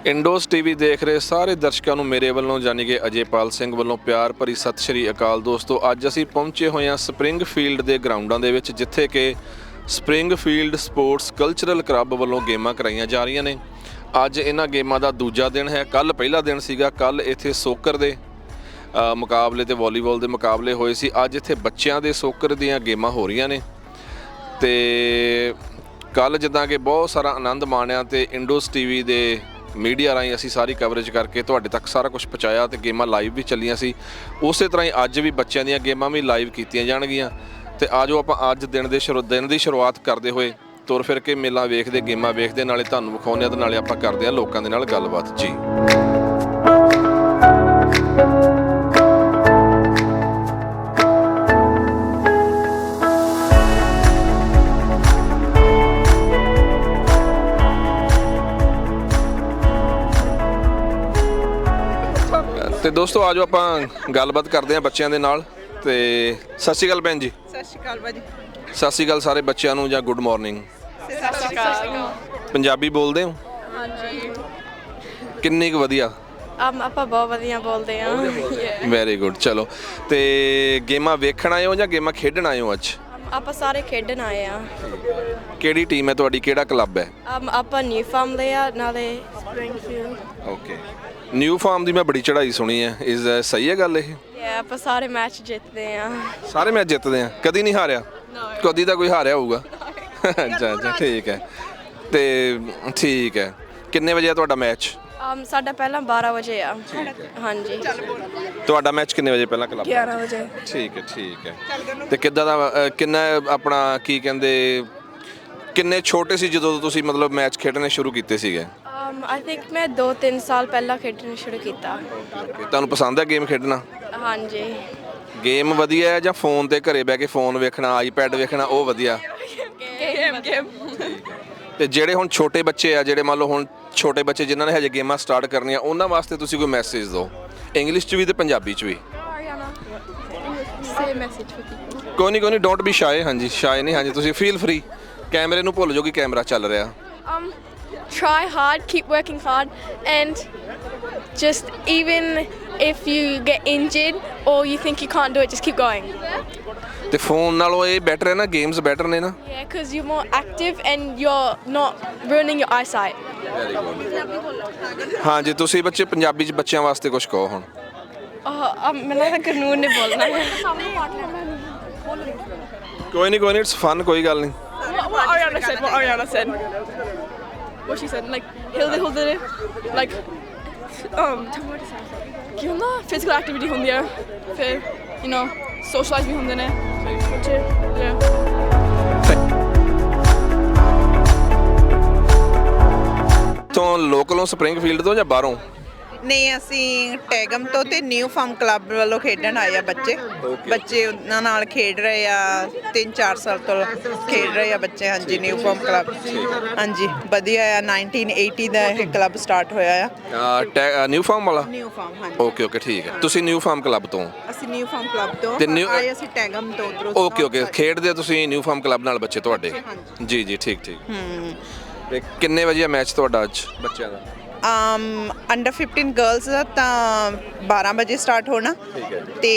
ਇੰਡੋਸ TV ਦੇਖ ਰਹੇ ਸਾਰੇ ਦਰਸ਼ਕਾਂ ਨੂੰ ਮੇਰੇ ਵੱਲੋਂ ਯਾਨੀ ਕਿ ਅਜੇਪਾਲ ਸਿੰਘ ਵੱਲੋਂ ਪਿਆਰ ਭਰੀ ਸਤਿ ਸ਼੍ਰੀ ਅਕਾਲ। ਦੋਸਤੋ, ਅੱਜ ਅਸੀਂ ਪਹੁੰਚੇ ਹੋਏ ਹਾਂ ਸਪਰਿੰਗਫੀਲਡ ਦੇ ਗਰਾਊਂਡਾਂ ਦੇ ਵਿੱਚ, ਜਿੱਥੇ ਕਿ ਸਪਰਿੰਗਫੀਲਡ ਸਪੋਰਟਸ ਕਲਚਰਲ ਕਲੱਬ ਵੱਲੋਂ ਗੇਮਾਂ ਕਰਾਈਆਂ ਜਾ ਰਹੀਆਂ ਨੇ। ਅੱਜ ਇਹਨਾਂ ਗੇਮਾਂ ਦਾ ਦੂਜਾ ਦਿਨ ਹੈ। ਕੱਲ ਪਹਿਲਾ ਦਿਨ ਸੀਗਾ। ਕੱਲ ਇੱਥੇ ਸੋਕਰ ਦੇ ਮੁਕਾਬਲੇ ਤੇ ਵਾਲੀਬਾਲ ਦੇ ਮੁਕਾਬਲੇ ਹੋਏ ਸੀ। ਅੱਜ ਇੱਥੇ ਬੱਚਿਆਂ ਦੇ ਸੋਕਰ ਦੀਆਂ ਗੇਮਾਂ ਹੋ ਰਹੀਆਂ ਨੇ ਤੇ ਕੱਲ ਜਿੱਦਾਂ ਕਿ ਬਹੁਤ ਸਾਰਾ ਆਨੰਦ ਮਾਣਿਆ ਤੇ ਇੰਡੋਸ ਟੀਵੀ ਦੇ ਮੀਡੀਆ ਰਾਹੀਂ ਅਸੀਂ ਸਾਰੀ ਕਵਰੇਜ ਕਰਕੇ ਤੁਹਾਡੇ ਤੱਕ ਸਾਰਾ ਕੁਝ ਪਹੁੰਚਾਇਆ ਤੇ ਗੇਮਾਂ ਲਾਈਵ ਵੀ ਚੱਲੀਆਂ ਸੀ। ਉਸੇ ਤਰ੍ਹਾਂ ਹੀ ਅੱਜ ਵੀ ਬੱਚਿਆਂ ਦੀਆਂ ਗੇਮਾਂ ਵੀ ਲਾਈਵ ਕੀਤੀਆਂ ਜਾਣਗੀਆਂ। ਤੇ ਆਜੋ ਆਪਾਂ ਅੱਜ ਦਿਨ ਦੀ ਸ਼ੁਰੂਆਤ ਕਰਦੇ ਹੋਏ ਤੁਰ ਫਿਰ ਕੇ ਮੇਲਾ ਵੇਖਦੇ, ਗੇਮਾਂ ਵੇਖਦੇ, ਨਾਲੇ ਤੁਹਾਨੂੰ ਵਿਖਾਉਂਦੇ ਹਾਂ ਤੇ ਨਾਲੇ ਆਪਾਂ ਕਰਦੇ ਹਾਂ ਲੋਕਾਂ ਦੇ ਨਾਲ ਗੱਲਬਾਤ ਜੀ। ਤੇ ਦੋਸਤੋ ਆਜੋ ਆਪਾਂ ਗੱਲਬਾਤ ਕਰਦੇ ਹਾਂ ਬੱਚਿਆਂ ਦੇ ਨਾਲ। ਤੇ ਸਤਿ ਸ਼੍ਰੀ ਅਕਾਲ ਭੈਣ ਜੀ। ਸਤਿ ਸ਼੍ਰੀ ਅਕਾਲ ਭਾਜੀ। ਸਤਿ ਸ਼੍ਰੀ ਅਕਾਲ ਸਾਰੇ ਬੱਚਿਆਂ ਨੂੰ ਜਾਂ ਗੁੱਡ ਮਾਰਨਿੰਗ। ਸਤਿ ਸ਼੍ਰੀ ਅਕਾਲ। ਪੰਜਾਬੀ ਬੋਲਦੇ ਹੋ? ਹਾਂਜੀ। ਕਿੰਨੀ ਕੁ ਵਧੀਆ? ਆਪਾਂ ਬਹੁਤ ਵਧੀਆ ਬੋਲਦੇ ਹਾਂ। Very good. ਚਲੋ, ਤੇ ਗੇਮਾਂ ਵੇਖਣ ਆਏ ਹੋ ਜਾਂ ਗੇਮਾਂ ਖੇਡਣ ਆਏ ਹੋ ਅੱਜ? ਆਪਾਂ ਸਾਰੇ ਖੇਡਣ ਆਏ ਆ। ਕਿਹੜੀ ਟੀਮ ਹੈ ਤੁਹਾਡੀ? ਕਿਹੜਾ ਕਲੱਬ ਹੈ? ਆਪਾਂ ਨਿਊ ਫਾਰਮ ਲਿਆ ਨਾਲੇ ਸਪ੍ਰਿੰਗਫੀਲਡ। ਓਕੇ। ਨਿਊ ਫਾਰਮ ਦੀ ਮੈਂ ਬੜੀ ਚੜ੍ਹਾਈ ਸੁਣੀ ਹੈ। ਸਹੀ ਹੈ ਗੱਲ ਇਹ? ਆਪਾਂ ਸਾਰੇ ਮੈਚ ਜਿੱਤਦੇ ਆ। ਸਾਰੇ ਮੈਚ ਜਿੱਤਦੇ ਆ? ਕਦੀ ਨਹੀਂ ਹਾਰਿਆ? ਕਦੀ ਤਾਂ ਕੋਈ ਹਾਰਿਆ ਹੋਊਗਾ। ਅੱਛਾ ਅੱਛਾ, ਠੀਕ ਹੈ। ਤੇ ਠੀਕ ਹੈ, ਕਿੰਨੇ ਵਜੇ ਆ ਤੁਹਾਡਾ ਮੈਚ? ਸਾਡਾ ਪਹਿਲਾਂ 12 ਵਜੇ ਆ। ਹਾਂਜੀ। ਤੁਹਾਡਾ ਮੈਚ ਕਿੰਨੇ ਵਜੇ ਪਹਿਲਾਂ ਕਲੱਬ? 11 ਵਜੇ। ਠੀਕ ਹੈ ਠੀਕ ਹੈ। ਤੇ ਕਿੱਦਾਂ ਦਾ ਕਿੰਨਾ ਆਪਣਾ ਕੀ ਕਹਿੰਦੇ, ਕਿੰਨੇ ਛੋਟੇ ਸੀ ਜਦੋਂ ਤੁਸੀਂ ਮਤਲਬ ਮੈਚ ਖੇਡਣੇ ਸ਼ੁਰੂ ਕੀਤੇ ਸੀਗੇ? ਆਈ ਥਿੰਕ ਮੈਂ 2-3 ਸਾਲ ਪਹਿਲਾਂ ਖੇਡਣਾ ਸ਼ੁਰੂ ਕੀਤਾ। ਤੁਹਾਨੂੰ ਪਸੰਦ ਹੈ ਗੇਮ ਖੇਡਣਾ? ਹਾਂਜੀ। ਗੇਮ ਵਧੀਆ ਹੈ ਜਾਂ ਫੋਨ ਤੇ ਘਰੇ ਬਹਿ ਕੇ ਫੋਨ ਵੇਖਣਾ, ਆਈਪੈਡ ਵੇਖਣਾ, ਉਹ ਵਧੀਆ? ਗੇਮ। ਤੇ ਜਿਹੜੇ ਹੁਣ ਛੋਟੇ ਬੱਚੇ ਆ, ਜਿਹੜੇ ਮੰਨ ਲਓ ਹੁਣ ਛੋਟੇ ਬੱਚੇ ਜਿਨ੍ਹਾਂ ਨੇ ਹਜੇ ਗੇਮਾਂ ਸਟਾਰਟ ਕਰਨੀਆਂ, ਉਹਨਾਂ ਵਾਸਤੇ ਤੁਸੀਂ ਕੋਈ ਮੈਸੇਜ ਦਿਓ, ਇੰਗਲਿਸ਼ 'ਚ ਵੀ ਤੇ ਪੰਜਾਬੀ 'ਚ ਵੀ। ਕੋਈ ਨਹੀਂ, ਡੋਂਟ ਬੀ ਸ਼ਾਏ। ਹਾਂਜੀ, ਸ਼ਾਏ ਨਹੀਂ। ਹਾਂਜੀ, ਤੁਸੀਂ ਫੀਲ ਫਰੀ। ਕੈਮਰੇ ਨੂੰ ਭੁੱਲ ਜਾਓ ਕਿ ਕੈਮਰਾ ਚੱਲ ਰਿਹਾ। Try hard, keep working hard, and just even if you get injured or you think you can't do it, just keep going. ਤੇ ਫੋਨ ਨਾਲੋਂ ਇਹ ਬੈਟਰ ਹੈ ਨਾ, ਗੇਮਸ ਬੈਟਰ ਨੇ ਨਾ? Yeah, because you're more active and you're not ruining your eyesight. ਹਾਂਜੀ, ਤੁਸੀਂ ਬੱਚੇ ਪੰਜਾਬੀ 'ਚ ਬੱਚਿਆਂ ਵਾਸਤੇ ਕੁਝ ਕਹੋ ਹੁਣ। ਮੈਨੂੰ ਤਾਂ ਕਾਨੂੰਨ ਨੇ ਬੋਲਣਾ ਹੈ। ਕੋਈ ਨਹੀਂ, ਇਟਸ ਫਨ, ਕੋਈ ਗੱਲ ਨਹੀਂ। What Ariana said. What she said, like hilde like ਕੀ ਹੁੰਦਾ physical activity ਹੁੰਦੀ ਆ, ਫਿਰ you know socialize ਵੀ ਹੁੰਦੇ ਨੇ। ਤੋਂ ਲੋਕਲੋਂ ਸਪਰਿੰਗਫੀਲਡ ਤੋਂ ਜਾਂ ਬਾਹਰੋਂ? ਨਹੀਂ, ਅਸੀਂ ਟੈਗਮ ਤੋਂ ਤੇ ਨਿਊ ਫਾਰਮ ਕਲੱਬ ਵੱਲੋਂ ਖੇਡਣ ਆਏ ਆ ਬੱਚੇ ਉਹਨਾਂ ਨਾਲ ਖੇਡ ਰਹੇ ਆ। 3-4 ਸਾਲ ਤੋਂ ਖੇਡ ਰਹੇ ਆ ਬੱਚੇ। ਹਾਂਜੀ, ਨਿਊ ਫਾਰਮ ਕਲੱਬ। ਹਾਂਜੀ, ਵਧੀਆ ਆ। 1980 ਦਾ ਇਹ ਕਲੱਬ ਸਟਾਰਟ ਹੋਇਆ ਆ। ਨਿਊ ਫਾਰਮ ਵਾਲਾ? New farm. ਹਾਂਜੀ। ਓਕੇ, ਠੀਕ ਹੈ। ਤੁਸੀਂ ਨਿਊ ਫਾਰਮ ਕਲੱਬ ਤੋਂ? ਅਸੀਂ ਨਿਊ ਫਾਰਮ ਕਲੱਬ ਤੋਂ ਤੇ ਆਏ, ਅਸੀਂ ਟੈਗਮ ਤੋਂ ਉਧਰੋਂ। ਓਕੇ, ਖੇਡਦੇ ਤੁਸੀਂ ਨਿਊ ਫਾਰਮ ਕਲੱਬ ਨਾਲ ਬੱਚੇ ਤੁਹਾਡੇ? ਜੀ, ਠੀਕ। ਤੇ ਕਿੰਨੇ ਵਜੇ ਮੈਚ ਤੁਹਾਡਾ ਅੱਜ ਬੱਚਿਆਂ ਦਾ? ਅੰਡਰ 15 ਗਰਲਸ ਦਾ ਤਾਂ 12 ਵਜੇ ਸਟਾਰਟ ਹੋਣਾ, ਤੇ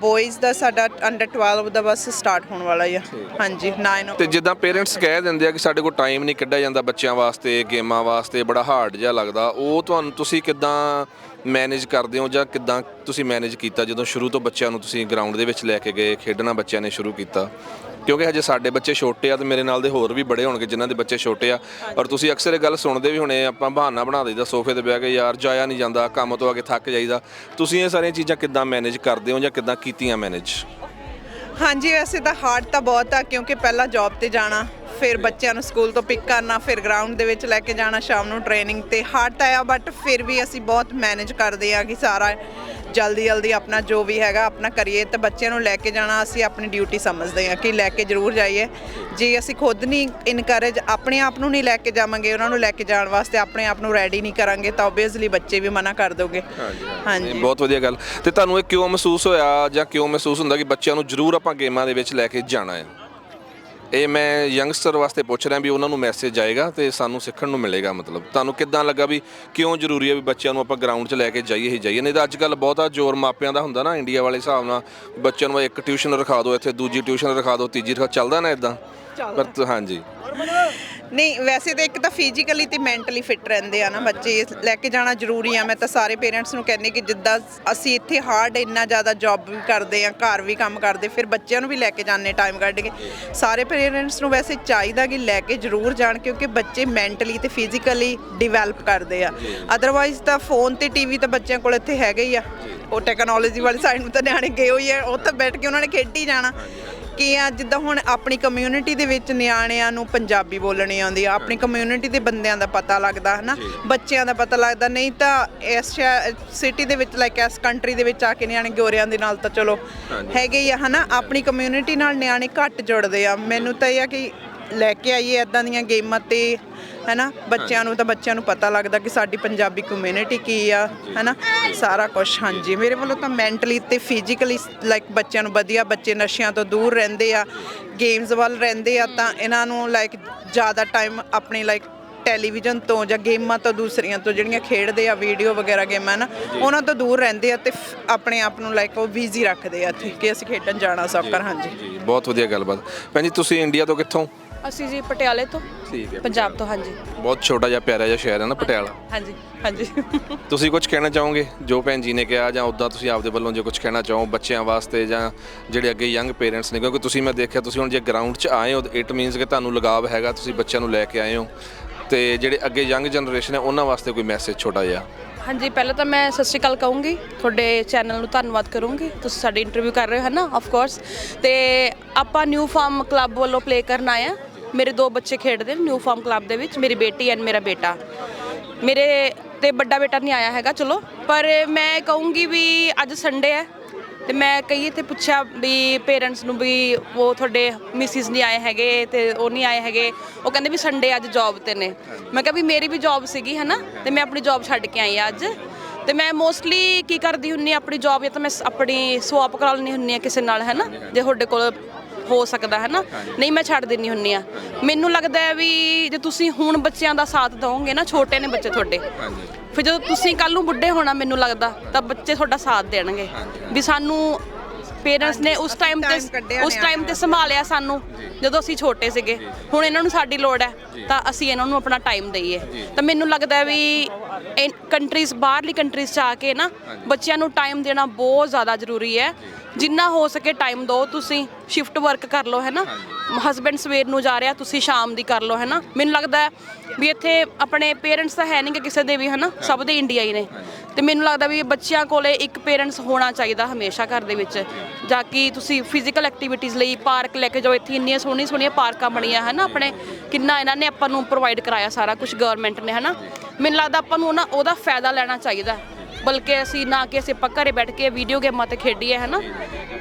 ਬॉयਜ਼ ਦਾ ਸਾਡਾ ਅੰਡਰ 12 ਦਾ ਬਸ ਸਟਾਰਟ ਹੋਣ ਵਾਲਾ ਹੀ ਆ। ਹਾਂਜੀ, 9। ਤੇ ਜਿੱਦਾਂ ਪੇਰੈਂਟਸ ਕਹਿ ਦਿੰਦੇ ਆ ਕਿ ਸਾਡੇ ਕੋਲ ਟਾਈਮ ਨਹੀਂ ਕੱਢਿਆ ਜਾਂਦਾ ਬੱਚਿਆਂ ਵਾਸਤੇ, ਗੇਮਾਂ ਵਾਸਤੇ, ਬੜਾ ਹਾਰਡ ਜਿਹਾ ਲੱਗਦਾ, ਉਹ ਤੁਸੀਂ ਕਿੱਦਾਂ ਮੈਨੇਜ ਕਰਦੇ ਹੋ ਜਾਂ ਕਿੱਦਾਂ ਤੁਸੀਂ ਮੈਨੇਜ ਕੀਤਾ ਜਦੋਂ ਸ਼ੁਰੂ ਤੋਂ ਬੱਚਿਆਂ ਨੂੰ ਤੁਸੀਂ ਗਰਾਊਂਡ ਦੇ ਵਿੱਚ ਲੈ ਕੇ ਗਏ, ਖੇਡਣਾ ਬੱਚਿਆਂ ਨੇ ਸ਼ੁਰੂ ਕੀਤਾ? ਕਿਉਂਕਿ ਹਜੇ ਸਾਡੇ ਬੱਚੇ ਛੋਟੇ ਆ ਤੇ ਮੇਰੇ ਨਾਲ ਦੇ ਹੋਰ ਵੀ ਬੜੇ ਹੋਣਗੇ ਜਿਨ੍ਹਾਂ ਦੇ ਬੱਚੇ ਛੋਟੇ ਆ, ਔਰ ਤੁਸੀਂ ਅਕਸਰ ਇਹ ਗੱਲ ਸੁਣਦੇ ਵੀ ਹੋਣੇ, ਆਪਾਂ ਬਹਾਨਾ ਬਣਾ ਦਈਦਾ ਸੋਫੇ 'ਤੇ ਬਹਿ ਕੇ, ਯਾਰ ਜਾਇਆ ਨਹੀਂ ਜਾਂਦਾ, ਕੰਮ ਤੋਂ ਆ ਕੇ ਥੱਕ ਜਾਈਦਾ। ਤੁਸੀਂ ਇਹ ਸਾਰੀਆਂ ਚੀਜ਼ਾਂ ਕਿੱਦਾਂ ਮੈਨੇਜ ਕਰਦੇ ਹੋ ਜਾਂ ਕਿੱਦਾਂ ਕੀਤੀਆਂ ਮੈਨੇਜ? ਹਾਂਜੀ, ਵੈਸੇ ਤਾਂ ਹਾਰਡ ਤਾਂ ਬਹੁਤ ਆ, ਕਿਉਂਕਿ ਪਹਿਲਾਂ ਜੌਬ ਤੇ ਜਾਣਾ, ਫਿਰ ਬੱਚਿਆਂ ਨੂੰ ਸਕੂਲ ਤੋਂ ਪਿਕ ਕਰਨਾ, ਫਿਰ ਗਰਾਊਂਡ ਦੇ ਵਿੱਚ ਲੈ ਕੇ ਜਾਣਾ ਸ਼ਾਮ ਨੂੰ ਟ੍ਰੇਨਿੰਗ ਤੇ। ਹਾਰਡ ਤਾਂ ਆ, ਬਟ ਫਿਰ ਵੀ ਅਸੀਂ ਬਹੁਤ ਮੈਨੇਜ ਕਰਦੇ ਆ ਕਿ ਸਾਰਾ ਜਲਦੀ ਆਪਣਾ ਜੋ ਵੀ ਹੈਗਾ ਆਪਣਾ ਕਰੀਏ। ਤੇ ਬੱਚਿਆਂ ਨੂੰ ਲੈ ਕੇ ਜਾਣਾ ਅਸੀਂ ਆਪਣੀ ਡਿਊਟੀ ਸਮਝਦੇ ਹਾਂ ਕਿ ਲੈ ਕੇ ਜ਼ਰੂਰ ਜਾਈਏ। ਜੇ ਅਸੀਂ ਖੁਦ ਨਹੀਂ ਇਨਕਰੇਜ, ਆਪਣੇ ਆਪ ਨੂੰ ਨਹੀਂ ਲੈ ਕੇ ਜਾਵਾਂਗੇ, ਉਹਨਾਂ ਨੂੰ ਲੈ ਕੇ ਜਾਣ ਵਾਸਤੇ ਆਪਣੇ ਆਪ ਨੂੰ ਰੈਡੀ ਨਹੀਂ ਕਰਾਂਗੇ, ਤਾਂ ਓਬਵੀਅਸਲੀ ਬੱਚੇ ਵੀ ਮਨਾ ਕਰ ਦੋਗੇ। ਹਾਂਜੀ, ਬਹੁਤ ਵਧੀਆ ਗੱਲ। ਤੇ ਤੁਹਾਨੂੰ ਇਹ ਕਿਉਂ ਮਹਿਸੂਸ ਹੋਇਆ ਜਾਂ ਕਿਉਂ ਮਹਿਸੂਸ ਹੁੰਦਾ ਕਿ ਬੱਚਿਆਂ ਨੂੰ ਜ਼ਰੂਰ ਆਪਾਂ ਗੇਮਾਂ ਦੇ ਵਿੱਚ ਲੈ ਕੇ ਜਾਣਾ ਹੈ? ਇਹ ਮੈਂ ਯੰਗਸਟਰ ਵਾਸਤੇ ਪੁੱਛ ਰਿਹਾ ਵੀ ਉਹਨਾਂ ਨੂੰ ਮੈਸੇਜ ਜਾਏਗਾ ਤੇ ਸਾਨੂੰ ਸਿੱਖਣ ਨੂੰ ਮਿਲੇਗਾ। ਮਤਲਬ ਤੁਹਾਨੂੰ ਕਿੱਦਾਂ ਲੱਗਾ ਵੀ ਕਿਉਂ ਜ਼ਰੂਰੀ ਹੈ ਵੀ ਬੱਚਿਆਂ ਨੂੰ ਆਪਾਂ ਗਰਾਊਂਡ 'ਚ ਲੈ ਕੇ ਜਾਈਏ ਹੀ ਜਾਈਏ? ਨਹੀਂ ਤਾਂ ਅੱਜ ਕੱਲ੍ਹ ਬਹੁਤਾ ਜ਼ੋਰ ਮਾਪਿਆਂ ਦਾ ਹੁੰਦਾ ਨਾ ਇੰਡੀਆ ਵਾਲੇ ਹਿਸਾਬ ਨਾਲ, ਬੱਚਿਆਂ ਨੂੰ ਇੱਕ ਟਿਊਸ਼ਨ ਰਖਾ ਦਿਓ, ਇੱਥੇ ਦੂਜੀ ਟਿਊਸ਼ਨ ਰਖਾ ਦਿਓ, ਤੀਜੀ ਚੱਲਦਾ ਨਾ ਇਦਾਂ? ਪਰ ਹਾਂਜੀ ਨਹੀਂ, ਵੈਸੇ ਤਾਂ ਇੱਕ ਤਾਂ ਫਿਜ਼ੀਕਲੀ ਤੇ ਮੈਂਟਲੀ ਫਿੱਟ ਰਹਿੰਦੇ ਆ ਨਾ ਬੱਚੇ, ਲੈ ਕੇ ਜਾਣਾ ਜ਼ਰੂਰੀ ਆ। ਮੈਂ ਤਾਂ ਸਾਰੇ ਪੇਰੈਂਟਸ ਨੂੰ ਕਹਿੰਦੀ ਕਿ ਜਿੱਦਾਂ ਅਸੀਂ ਇੱਥੇ ਹਾਰਡ ਇੰਨਾ ਜ਼ਿਆਦਾ ਜੌਬ ਵੀ ਕਰਦੇ ਆ, ਘਰ ਵੀ ਕੰਮ ਕਰਦੇ, ਫਿਰ ਬੱਚਿਆਂ ਨੂੰ ਵੀ ਲੈ ਕੇ ਜਾਂਦੇ ਟਾਈਮ ਕੱਢ ਕੇ। ਸਾਰੇ ਪੇਰੈਂਟਸ ਨੂੰ ਵੈਸੇ ਚਾਹੀਦਾ ਕਿ ਲੈ ਕੇ ਜ਼ਰੂਰ ਜਾਣ, ਕਿਉਂਕਿ ਬੱਚੇ ਮੈਂਟਲੀ ਤੇ ਫਿਜ਼ੀਕਲੀ ਡਿਵੈਲਪ ਕਰਦੇ ਆ। ਅਦਰਵਾਈਜ਼ ਤਾਂ ਫੋਨ ਤੇ ਟੀਵੀ ਤਾਂ ਬੱਚਿਆਂ ਕੋਲ ਇੱਥੇ ਹੈਗੇ ਹੀ ਆ, ਉਹ ਟੈਕਨੋਲੋਜੀ ਵਾਲੀ ਸਾਈਡ ਨੂੰ ਤਾਂ ਨਿਆਣੇ ਗਏ ਹੋਈ ਆ, ਉਹ ਤਾਂ ਬੈਠ ਕੇ ਉਹਨਾਂ ਨੇ ਖੇਡੀ ਜਾਣਾ। ਕੀ ਆ, ਜਿੱਦਾਂ ਹੁਣ ਆਪਣੀ ਕਮਿਊਨਿਟੀ ਦੇ ਵਿੱਚ ਨਿਆਣਿਆਂ ਨੂੰ ਪੰਜਾਬੀ ਬੋਲਣੀ ਆਉਂਦੀ ਆ, ਆਪਣੀ ਕਮਿਊਨਿਟੀ ਦੇ ਬੰਦਿਆਂ ਦਾ ਪਤਾ ਲੱਗਦਾ ਹੈ ਨਾ, ਬੱਚਿਆਂ ਦਾ ਪਤਾ ਲੱਗਦਾ। ਨਹੀਂ ਤਾਂ ਇਸ ਸਿਟੀ ਦੇ ਵਿੱਚ ਲਾਈਕ ਇਸ ਕੰਟਰੀ ਦੇ ਵਿੱਚ ਆ ਕੇ ਨਿਆਣੇ ਗੋਰਿਆਂ ਦੇ ਨਾਲ ਤਾਂ ਚਲੋ ਹੈਗੇ ਹੀ ਆ ਹੈ ਨਾ, ਆਪਣੀ ਕਮਿਊਨਿਟੀ ਨਾਲ ਨਿਆਣੇ ਘੱਟ ਜੁੜਦੇ ਆ। ਮੈਨੂੰ ਤਾਂ ਇਹ ਆ ਕਿ ਲੈ ਕੇ ਆਈਏ ਇੱਦਾਂ ਦੀਆਂ ਗੇਮਾਂ ਤੇ ਹੈ ਨਾ, ਬੱਚਿਆਂ ਨੂੰ ਤਾਂ ਬੱਚਿਆਂ ਨੂੰ ਪਤਾ ਲੱਗਦਾ ਕਿ ਸਾਡੀ ਪੰਜਾਬੀ ਕਮਿਊਨਿਟੀ ਕੀ ਆ ਹੈ ਨਾ, ਸਾਰਾ ਕੁਛ। ਹਾਂਜੀ, ਮੇਰੇ ਵੱਲੋਂ ਤਾਂ ਮੈਂਟਲੀ ਤੇ ਫਿਜ਼ੀਕਲੀ ਲਾਈਕ ਬੱਚਿਆਂ ਨੂੰ ਵਧੀਆ, ਬੱਚੇ ਨਸ਼ਿਆਂ ਤੋਂ ਦੂਰ ਰਹਿੰਦੇ ਆ, ਗੇਮਸ ਵੱਲ ਰਹਿੰਦੇ ਆ, ਤਾਂ ਇਹਨਾਂ ਨੂੰ ਲਾਈਕ ਜ਼ਿਆਦਾ ਟਾਈਮ ਆਪਣੀ ਲਾਈਕ ਟੈਲੀਵਿਜ਼ਨ ਤੋਂ ਜਾਂ ਗੇਮਾਂ ਤੋਂ ਦੂਸਰੀਆਂ ਤੋਂ ਜਿਹੜੀਆਂ ਖੇਡਦੇ ਆ, ਵੀਡੀਓ ਵਗੈਰਾ ਗੇਮਾਂ ਨਾ, ਉਹਨਾਂ ਤੋਂ ਦੂਰ ਰਹਿੰਦੇ ਆ ਤੇ ਆਪਣੇ ਆਪ ਨੂੰ ਲਾਈਕ ਉਹ ਬਿਜ਼ੀ ਰੱਖਦੇ ਆ ਕਿ ਅਸੀਂ ਖੇਡਣ ਜਾਣਾ ਸੌਕਰ। ਹਾਂਜੀ, ਬਹੁਤ ਵਧੀਆ ਗੱਲਬਾਤ। ਭੈਣ ਜੀ ਤੁਸੀਂ ਇੰਡੀਆ ਤੋਂ ਕਿੱਥੋਂ? ਅਸੀਂ ਜੀ ਪਟਿਆਲੇ ਤੋਂ, ਠੀਕ ਹੈ, ਪੰਜਾਬ ਤੋਂ। ਹਾਂਜੀ, ਬਹੁਤ ਛੋਟਾ ਜਿਹਾ ਪਿਆਰਾ ਜਿਹਾ ਸ਼ਹਿਰ ਹੈ ਨਾ ਪਟਿਆਲਾ। ਹਾਂਜੀ ਹਾਂਜੀ। ਤੁਸੀਂ ਕੁਝ ਕਹਿਣਾ ਚਾਹੋਗੇ ਜੋ ਭੈਣ ਜੀ ਨੇ ਕਿਹਾ, ਜਾਂ ਉੱਦਾਂ ਤੁਸੀਂ ਆਪਦੇ ਵੱਲੋਂ ਜੇ ਕੁਝ ਕਹਿਣਾ ਚਾਹੋ ਬੱਚਿਆਂ ਵਾਸਤੇ ਜਾਂ ਜਿਹੜੇ ਅੱਗੇ ਯੰਗ ਪੇਰੈਂਟਸ ਨੇ? ਕਿਉਂਕਿ ਤੁਸੀਂ, ਮੈਂ ਦੇਖਿਆ ਤੁਸੀਂ ਹੁਣ ਜੇ ਗਰਾਊਂਡ 'ਚ ਆਏ ਹੋ, ਇਟ ਮੀਨਸ ਕਿ ਤੁਹਾਨੂੰ ਲਗਾਵ ਹੈਗਾ, ਤੁਸੀਂ ਬੱਚਿਆਂ ਨੂੰ ਲੈ ਕੇ ਆਏ ਹੋ। ਤੇ ਜਿਹੜੇ ਅੱਗੇ ਯੰਗ ਜਨਰੇਸ਼ਨ ਹੈ ਉਹਨਾਂ ਵਾਸਤੇ ਕੋਈ ਮੈਸੇਜ ਛੋਟਾ ਜਿਹਾ? ਹਾਂਜੀ, ਪਹਿਲਾਂ ਤਾਂ ਮੈਂ ਸਤਿ ਸ਼੍ਰੀ ਅਕਾਲ ਕਹੂੰਗੀ, ਤੁਹਾਡੇ ਚੈਨਲ ਨੂੰ ਧੰਨਵਾਦ ਕਰੂੰਗੀ, ਤੁਸੀਂ ਸਾਡੀ ਇੰਟਰਵਿਊ ਕਰ ਰਹੇ ਹੋ ਹੈ ਨਾ, ਆਫ ਕੋਰਸ। ਤੇ ਆਪਾਂ ਨਿਊ ਫਾਰਮ ਕਲੱਬ ਵੱਲੋਂ ਪਲੇ ਕਰਨ ਆਏ ਆ। ਮੇਰੇ 2 ਬੱਚੇ ਖੇਡਦੇ ਨੇ ਨਿਊ ਫਾਰਮ ਕਲੱਬ ਦੇ ਵਿੱਚ, ਮੇਰੀ ਬੇਟੀ ਐਂਡ ਮੇਰਾ ਬੇਟਾ। ਮੇਰੇ ਤੇ ਵੱਡਾ ਬੇਟਾ ਨਹੀਂ ਆਇਆ ਹੈਗਾ ਚਲੋ, ਪਰ ਮੈਂ ਕਹੂੰਗੀ ਵੀ ਅੱਜ ਸੰਡੇ ਹੈ ਤੇ ਮੈਂ ਕਈ ਇੱਥੇ ਪੁੱਛਿਆ ਵੀ ਪੇਰੈਂਟਸ ਨੂੰ ਵੀ ਉਹ ਤੁਹਾਡੇ ਮਿਸਿਸ ਨਹੀਂ ਆਏ ਹੈਗੇ ਤੇ ਉਹ ਨਹੀਂ ਆਏ ਹੈਗੇ, ਉਹ ਕਹਿੰਦੇ ਵੀ ਸੰਡੇ ਅੱਜ ਜੌਬ ਤੇ ਨੇ। ਮੈਂ ਕਿਹਾ ਵੀ ਮੇਰੀ ਵੀ ਜੌਬ ਸੀਗੀ ਹੈ ਨਾ, ਤੇ ਮੈਂ ਆਪਣੀ ਜੌਬ ਛੱਡ ਕੇ ਆਈ ਅੱਜ। ਤੇ ਮੈਂ ਮੋਸਟਲੀ ਕੀ ਕਰਦੀ ਹੁੰਦੀ ਆਪਣੀ ਜੌਬ, ਜਾਂ ਤਾਂ ਮੈਂ ਆਪਣੀ ਸਵਾਪ ਕਰਾ ਲੈਂਦੀ ਹੁੰਦੀ ਹਾਂ ਕਿਸੇ ਨਾਲ ਹੈ ਨਾ, ਜੇ ਤੁਹਾਡੇ ਕੋਲ ਹੋ ਸਕਦਾ ਹੈ ਨਾ, ਨਹੀਂ ਮੈਂ ਛੱਡ ਦਿੰਦੀ ਹੁੰਦੀ ਆ। ਮੈਨੂੰ ਲੱਗਦਾ ਹੈ ਵੀ ਜੇ ਤੁਸੀਂ ਹੁਣ ਬੱਚਿਆਂ ਦਾ ਸਾਥ ਦਿਓਗੇ ਨਾ, ਛੋਟੇ ਨੇ ਬੱਚੇ ਤੁਹਾਡੇ, ਫਿਰ ਜਦੋਂ ਤੁਸੀਂ ਕੱਲ ਨੂੰ ਬੁੱਢੇ ਹੋਣਾ ਮੈਨੂੰ ਲੱਗਦਾ ਤਾਂ ਬੱਚੇ ਤੁਹਾਡਾ ਸਾਥ ਦੇਣਗੇ ਵੀ ਸਾਨੂੰ ਪੇਰੈਂਟਸ ਨੇ ਉਸ ਟਾਈਮ ਤੇ ਸੰਭਾਲਿਆ ਸਾਨੂੰ ਜਦੋਂ ਅਸੀਂ ਛੋਟੇ ਸੀਗੇ, ਹੁਣ ਇਹਨਾਂ ਨੂੰ ਸਾਡੀ ਲੋੜ ਹੈ ਤਾਂ ਅਸੀਂ ਇਹਨਾਂ ਨੂੰ ਆਪਣਾ ਟਾਈਮ ਦਈਏ। ਤਾਂ ਮੈਨੂੰ ਲੱਗਦਾ ਵੀ ਕੰਟਰੀਜ਼, ਬਾਹਰਲੀ ਕੰਟਰੀਜ਼ 'ਚ ਆ ਕੇ ਨਾ ਬੱਚਿਆਂ ਨੂੰ ਟਾਈਮ ਦੇਣਾ ਬਹੁਤ ਜ਼ਿਆਦਾ ਜ਼ਰੂਰੀ ਹੈ। ਜਿੰਨਾ ਹੋ ਸਕੇ ਟਾਈਮ ਦਿਓ, ਤੁਸੀਂ ਸ਼ਿਫਟ ਵਰਕ ਕਰ ਲਓ ਹੈ ਨਾ, ਹਸਬੈਂਡ ਸਵੇਰ ਨੂੰ ਜਾ ਰਿਹਾ, ਤੁਸੀਂ ਸ਼ਾਮ ਦੀ ਕਰ ਲਓ ਹੈ ਨਾ। ਮੈਨੂੰ ਲੱਗਦਾ ਵੀ ਇੱਥੇ ਆਪਣੇ ਪੇਰੈਂਟਸ ਤਾਂ ਹੈ ਨਹੀਂ ਕਿ ਕਿਸੇ ਦੇ ਵੀ ਹੈ ਨਾ, ਸਭ ਦੇ ਇੰਡੀਆ ਹੀ ਨੇ। ਤੇ ਮੈਨੂੰ ਲੱਗਦਾ ਵੀ ਬੱਚਿਆਂ ਕੋਲੇ ਇੱਕ ਪੇਰੈਂਟਸ ਹੋਣਾ ਚਾਹੀਦਾ ਹਮੇਸ਼ਾ ਘਰ ਦੇ ਵਿੱਚ, ਜਾ ਕੇ ਤੁਸੀਂ ਫਿਜ਼ੀਕਲ ਐਕਟੀਵਿਟੀਜ਼ ਲਈ ਪਾਰਕ ਲੈ ਕੇ ਜਾਓ। ਇੱਥੇ ਇੰਨੀਆਂ ਸੋਹਣੀਆਂ ਪਾਰਕਾਂ ਬਣੀਆਂ ਹੈ ਨਾ ਆਪਣੇ, ਕਿੰਨਾ ਇਹਨਾਂ ਨੇ ਆਪਾਂ ਨੂੰ ਪ੍ਰੋਵਾਈਡ ਕਰਾਇਆ ਸਾਰਾ ਕੁਝ ਗਵਰਨਮੈਂਟ ਨੇ ਹੈ ਨਾ। ਮੈਨੂੰ ਲੱਗਦਾ ਆਪਾਂ ਨੂੰ ਨਾ ਉਹਦਾ ਫਾਇਦਾ ਲੈਣਾ ਚਾਹੀਦਾ, ਬਲਕਿ ਅਸੀਂ ਨਾ ਕਿ ਅਸੀਂ ਆਪਾਂ ਘਰੇ ਬੈਠ ਕੇ ਵੀਡੀਓ ਗੇਮਾਂ ਤੇ ਖੇਡੀਏ ਹੈ ਨਾ।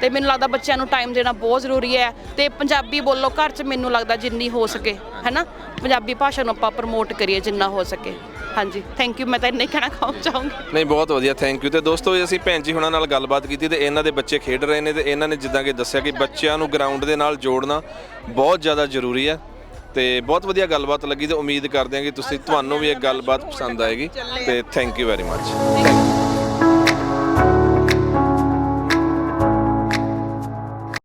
ਤੇ ਮੈਨੂੰ ਲੱਗਦਾ ਬੱਚਿਆਂ ਨੂੰ ਟਾਈਮ ਦੇਣਾ ਬਹੁਤ ਜ਼ਰੂਰੀ ਹੈ। ਤੇ ਪੰਜਾਬੀ ਬੋਲੋ ਘਰ 'ਚ, ਮੈਨੂੰ ਲੱਗਦਾ ਜਿੰਨੀ ਹੋ ਸਕੇ ਹੈ ਨਾ, ਪੰਜਾਬੀ ਭਾਸ਼ਾ ਨੂੰ ਆਪਾਂ ਪ੍ਰਮੋਟ ਕਰੀਏ ਜਿੰਨਾ ਹੋ ਸਕੇ। ਹਾਂਜੀ, ਥੈਂਕ ਯੂ। ਮੈਂ ਤਾਂ ਇੰਨਾ ਹੀ ਕਹਿਣਾ ਚਾਹੂੰਗੀ। ਨਹੀਂ, ਬਹੁਤ ਵਧੀਆ, ਥੈਂਕ ਯੂ। ਤੇ ਦੋਸਤੋ, ਅਸੀਂ ਭੈਣ ਜੀ ਹੁਣਾਂ ਨਾਲ ਗੱਲਬਾਤ ਕੀਤੀ ਤੇ ਇਹਨਾਂ ਦੇ ਬੱਚੇ ਖੇਡ ਰਹੇ ਨੇ, ਤੇ ਇਹਨਾਂ ਨੇ ਜਿੱਦਾਂ ਕਿ ਦੱਸਿਆ ਕਿ ਬੱਚਿਆਂ ਨੂੰ ਗਰਾਊਂਡ ਦੇ ਨਾਲ ਜੋੜਨਾ ਬਹੁਤ ਜ਼ਿਆਦਾ ਜ਼ਰੂਰੀ ਹੈ। ਤੇ ਬਹੁਤ ਵਧੀਆ ਗੱਲਬਾਤ ਲੱਗੀ ਤੇ ਉਮੀਦ ਕਰਦੇ ਹਾਂ ਕਿ ਤੁਹਾਨੂੰ ਵੀ ਇਹ ਗੱਲਬਾਤ ਪਸੰਦ ਆਏਗੀ। ਤੇ ਥੈਂਕ ਯੂ ਵੈਰੀ ਮੱਚ।